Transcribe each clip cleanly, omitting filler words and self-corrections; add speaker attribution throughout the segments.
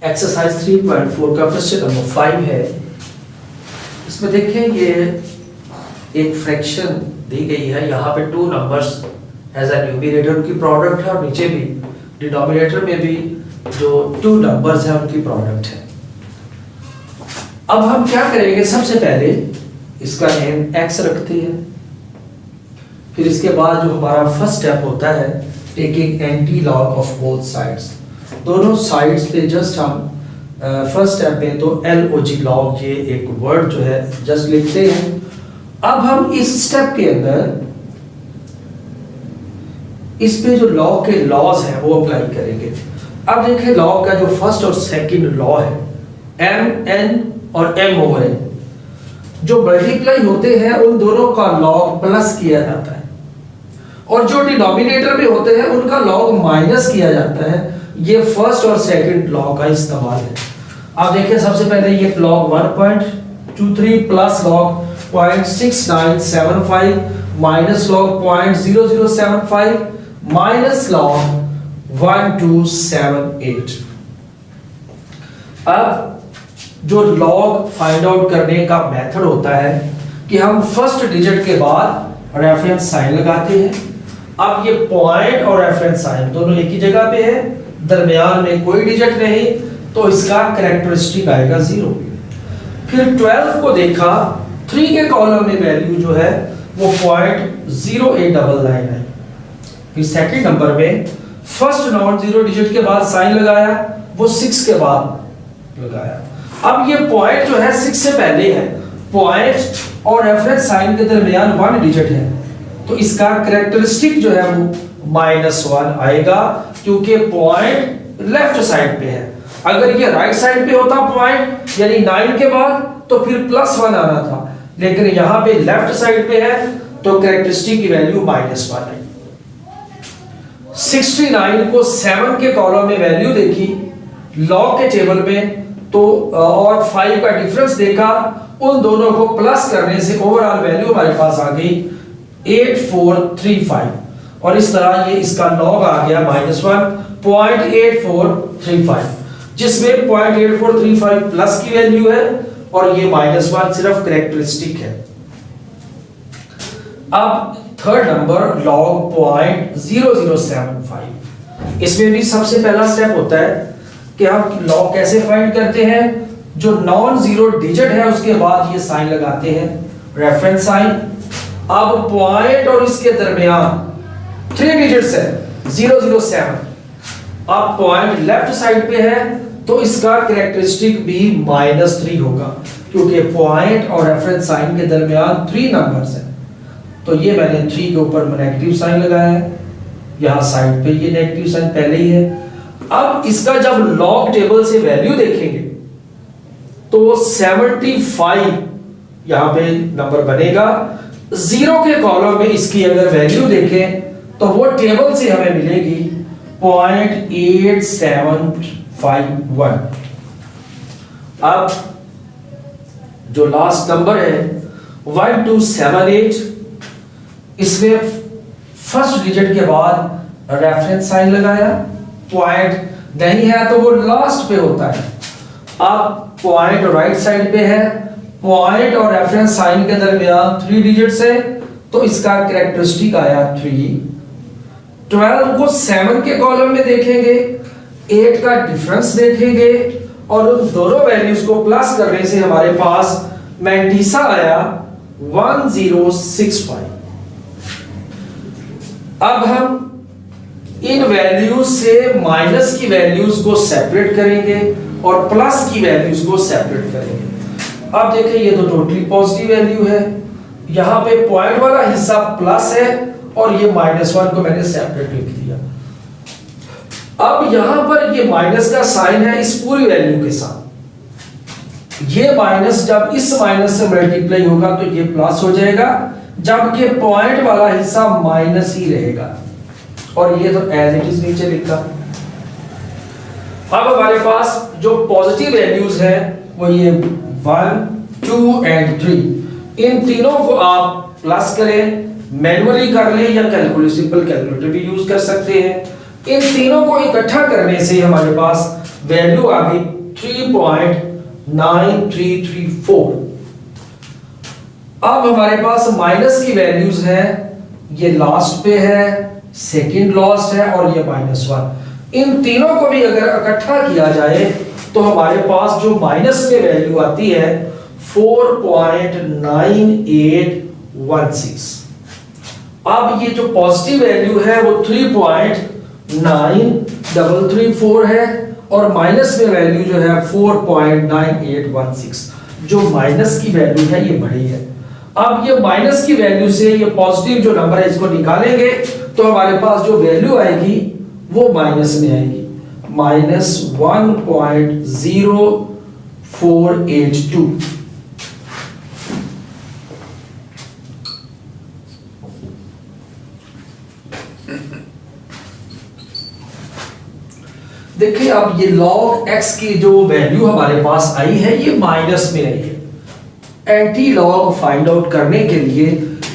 Speaker 1: Exercise 3.4 का question number 5 है। इसमें देखें ये एक फ्रैक्शन दी गई है, यहाँ पे two numbers as a numerator की प्रोडक्ट है और नीचे भी डिनोमिनेटर में भी जो टू नंबर्स हैं उनकी प्रोडक्ट है। अब हम क्या करेंगे, सबसे पहले इसका नेम x रखते हैं, फिर इसके बाद जो हमारा फर्स्ट स्टेप होता है taking anti log of both sides, दोनों साइड्स पे जस्ट हम फर्स्ट स्टेप में तो LOG लॉग ये एक वर्ड जो है जस्ट लिखते हैं। अब हम इस स्टेप के अंदर इस पे जो लॉग के लॉज हैं वो अप्लाई करेंगे। अब देखिए लॉग का जो फर्स्ट और सेकंड लॉ है mn और m/n, जो मल्टीप्लाई होते हैं उन दोनों का लॉग प्लस किया जाता है और जो डिनोमिनेटर में होते हैं उनका लॉग माइनस किया जाता है। ये फर्स्ट और सेकंड लॉ का इस्तेमाल है। अब देखिए सबसे पहले ये log 1.23 plus log 0.6975 minus log 0.0075 minus log 1278। अब जो लॉग फाइंड आउट करने का मेथड होता है कि हम फर्स्ट डिजिट के बाद रेफरेंस साइन लगाते हैं। अब ये पॉइंट और रेफरेंस साइन दोनों एक ही जगह पे है, दरमियान में कोई डिजिट नहीं, तो इसका कैरेक्टरिस्टिक आएगा 0। फिर 12 को देखा, 3 के कॉलम में वैल्यू जो है वो 0.0899 है। फिर सेकंड नंबर में फर्स्ट नॉन जीरो डिजिट के बाद साइन लगाया, वो 6 के बाद लगाया। अब ये पॉइंट जो है 6 से पहले है, पॉइंट और रेफरेंस साइन के दरमियान 1 डिजिट है, तो इसका कैरेक्टरिस्टिक जो है वो -1 आएगा, क्योंकि पॉइंट लेफ्ट साइड पे है। अगर ये राइट साइड पे होता पॉइंट यानी 9 के बाद तो फिर +1 आना था, लेकिन यहाँ पे लेफ्ट साइड पे है तो कैरेक्टरिस्टिक की वैल्यू -1 आई। 69 को 7 के कॉलम में वैल्यू देखी लॉग के टेबल में, तो और 5 का डिफरेंस देखा, उन दोनों को प्लस करने से ओवरऑल वैल्यू हमारे पास आ गई 8435 और इस तरह ये इसका लॉग आ गया -1.8435, जिसमें 0.8435 प्लस की वैल्यू है और ये -1 सिर्फ कैरेक्टरिस्टिक है। अब थर्ड नंबर लॉग 0.0075, इसमें भी सबसे पहला स्टेप होता है कि हम लॉग कैसे फाइंड करते हैं। जो नॉन जीरो डिजिट है उसके बाद ये साइन लगाते हैं, रेफरेंस साइन। अब पॉइंट और इसके दरमियान 3 डिजिट्स है 007। अब पॉइंट लेफ्ट साइड पे है तो इसका कैरेक्टरिस्टिक भी -3 होगा, क्योंकि पॉइंट और रेफरेंस साइन के दरमियान 3 नंबर्स हैं। तो ये मैंने 3 के ऊपर नेगेटिव साइन लगाया है, यहाँ साइड पे ये नेगेटिव साइन पहले ही है। अब इसका जब लॉग टेबल से वैल्यू देखेंगे तो 75 यहाँ पे नंबर बनेगा। 0 के कॉलम में इसकी अगर वैल्यू देखें तो वो टेबल से हमें मिलेगी 0.8751। अब जो लास्ट नंबर है 1278, इसमें फर्स्ट डिजिट के बाद रेफरेंस साइन लगाया, पॉइंट नहीं है तो वो लास्ट पे होता है। अब पॉइंट राइट साइड पे है, पॉइंट और रेफरेंस साइन के दरमियान 3 डिजिट्स है, तो इसका कैरेक्टरिस्टिक आया 3। 12 को 7 के कॉलम में देखेंगे, 8 का डिफरेंस देखेंगे और उन दोनों वैल्यूज को प्लस करने से हमारे पास मैंटीसा आया 1065। अब हम इन वैल्यूज से माइनस की वैल्यूज को सेपरेट करेंगे और प्लस की वैल्यूज को सेपरेट करेंगे। अब देखिए ये तो टोटली पॉजिटिव वैल्यू है, यहाँ पे पॉइंट वाला हिस्सा प्लस है और ये -1 को मैंने सेपरेट लिख दिया। अब यहां पर ये माइनस का साइन है इस पूरी वैल्यू के साथ, ये माइनस जब इस माइनस से मल्टीप्लाई होगा तो ये प्लस हो जाएगा, जबकि पॉइंट वाला हिस्सा माइनस ही रहेगा और ये तो एज इट इज नीचे लिखा। अब हमारे पास जो पॉजिटिव वैल्यूज है वो ये 1, 2 एंड 3, इन तीनों को आप प्लस करें, मैन्युअली कर लें या सिंपल कैलकुलेटर भी यूज कर सकते हैं। इन तीनों को इकट्ठा करने से हमारे पास वैल्यू आ गई 3.9334। अब हमारे पास माइनस की वैल्यूज है, ये लास्ट पे है, सेकंड लास्ट है और ये -1। इन तीनों को भी अगर इकट्ठा किया जाए तो हमारे पास जो माइनस में वैल्यू आती है 4.9816। अब ये जो पॉजिटिव वैल्यू है वो 3.9334 है और माइनस में वैल्यू जो है 4.9816। जो माइनस की वैल्यू है ये बड़ी है। अब ये माइनस की वैल्यू से ये पॉजिटिव जो नंबर है इसको निकालेंगे तो हमारे पास जो वैल्यू आएगी वो माइनस में आएगी, -1.0482। देखिए अब ये log x की जो वैल्यू हमारे पास आई है ये माइनस में आई है। एंटी लॉग फाइंड आउट करने के लिए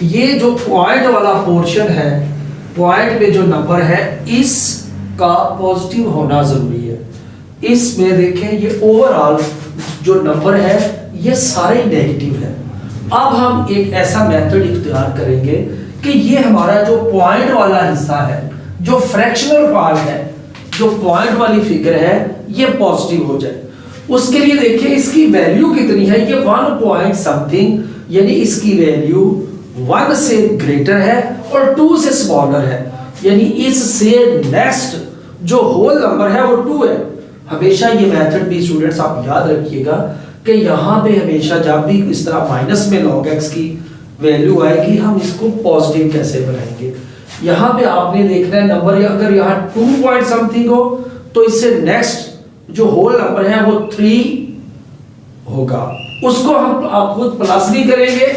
Speaker 1: ये जो पॉइंट वाला पोर्शन है, पॉइंट में जो नंबर है इसका पॉजिटिव होना जरूरी है। इसमें देखें ये ओवरऑल जो नंबर है ये सारे नेगेटिव है। अब हम एक ऐसा मेथड इख्तियार करेंगे कि ये हमारा जो पॉइंट वाला हिस्सा है, जो फ्रैक्शनल पार्ट है, जो पॉइंट वाली फिगर है ये पॉजिटिव हो जाए। उसके लिए देखिए इसकी वैल्यू कितनी है, ये 1 पॉइंट समथिंग, यानी इसकी वैल्यू 1 से ग्रेटर है और 2 से स्मॉलर है, यानी इससे नेक्स्ट जो होल नंबर है वो 2 है। हमेशा ये मेथड भी स्टूडेंट्स आप याद रखिएगा कि यहाँ पे हमेशा जब भी इस तरह माइनस में log x की वैल्यू आएगी हम इसको पॉजिटिव कैसे बनाएंगे। यहाँ पे आपने देखना है नंबर अगर यहाँ 2 पॉइंट समथिंग हो तो इससे नेक्स्ट जो होल नंबर है वो 3 होगा, उसको हम आप खुद प्लस भी करेंगे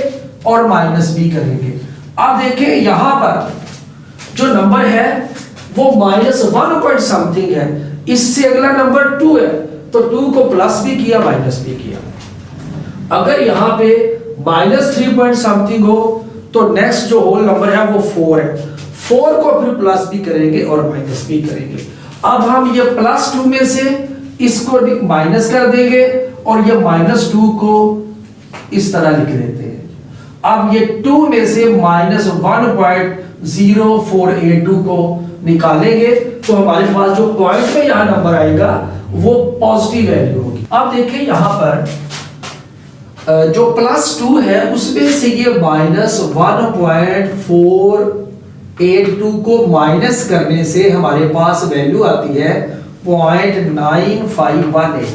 Speaker 1: और माइनस भी करेंगे। अब देखें यहां पर जो नंबर है वो -1 पॉइंट समथिंग है, इससे अगला नंबर 2 है तो 2 को प्लस भी किया माइनस भी किया। अगर यहां पे -3 पॉइंट समथिंग हो तो नेक्स्ट जो होल नंबर है वो 4 है, 4 को फिर प्लस भी करेंगे और माइनस भी करेंगे। अब हम ये +2 में से इसको माइनस कर देंगे और ये -2 को इस तरह लिख देते हैं। अब ये 2 में से -1.0482 को निकालेंगे तो हमारे पास जो पॉइंट में यहां नंबर आएगा वो पॉजिटिव वैल्यू होगी। अब देखें यहां पर जो +2 है उसमें से ये -1.482 को माइनस करने से हमारे पास वैल्यू आती है 0.9518।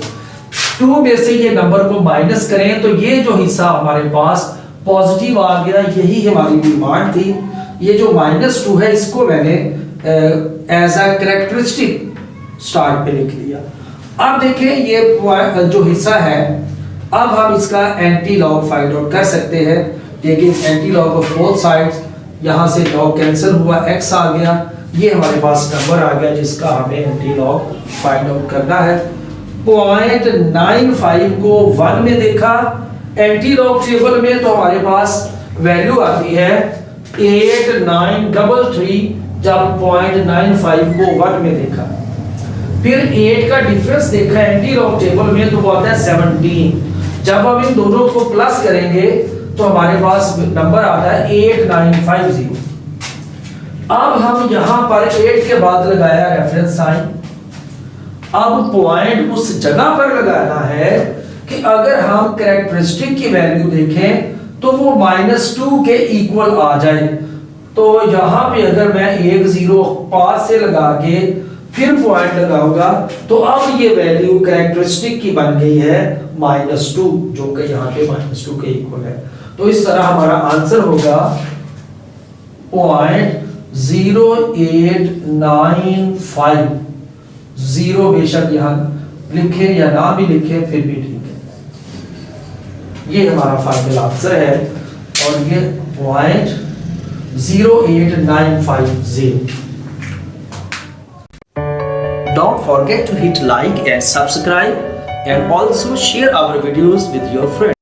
Speaker 1: 2 में से ये नंबर को माइनस करें तो ये जो हिस्सा हमारे पास पॉजिटिव आ गया, यही हमारी डिमांड थी। ये जो -2 है इसको मैंने एज अ कैरेक्टरिस्टिक स्टार्ट पे लिख लिया। अब देखें ये जो हिस्सा है अब हम इसका एंटी लॉग फाइंड आउट कर सकते हैं, लेकिन anti log of both sides, यहाँ से लॉग कैंसिल हुआ, x आ गया, ये हमारे पास नंबर आ गया जिसका हमें एंटी लॉग फाइंड आउट करना है। 0.95 को 1 में देखा, एंटी लॉग टेबल में तो हमारे पास वैल्यू आती है 8933, जब 0.95 को 1 में देखा। फिर 8 का डिफरेंस देखा एंटी लॉग टेबल में तो वो आता है 17। जब हम इन दोनों को प्लस करेंगे तो हमारे पास नंबर आता है 8950। अब हम यहां पर 8 के बाद लगाया रेफरेंस साइन। अब पॉइंट उस जगह पर लगाना है कि अगर हम कैरेक्टरिस्टिक की वैल्यू देखें तो वो -2 के इक्वल आ जाए। तो यहां पे अगर मैं 1 0 पास से लगा के फिर पॉइंट लगाऊंगा तो अब ये वैल्यू कैरेक्टरिस्टिक की बन गई है -2, जो कि यहाँ पे -2 के इक्वल है। तो इस तरह हमारा आंसर होगा 0.0895। 0 बेशक यहाँ लिखे या ना भी लिखे फिर भी ठीक है। ये हमारा फाइनल आंसर है और ये 0.08950। Don't forget to hit like and subscribe and also share our videos with your friends.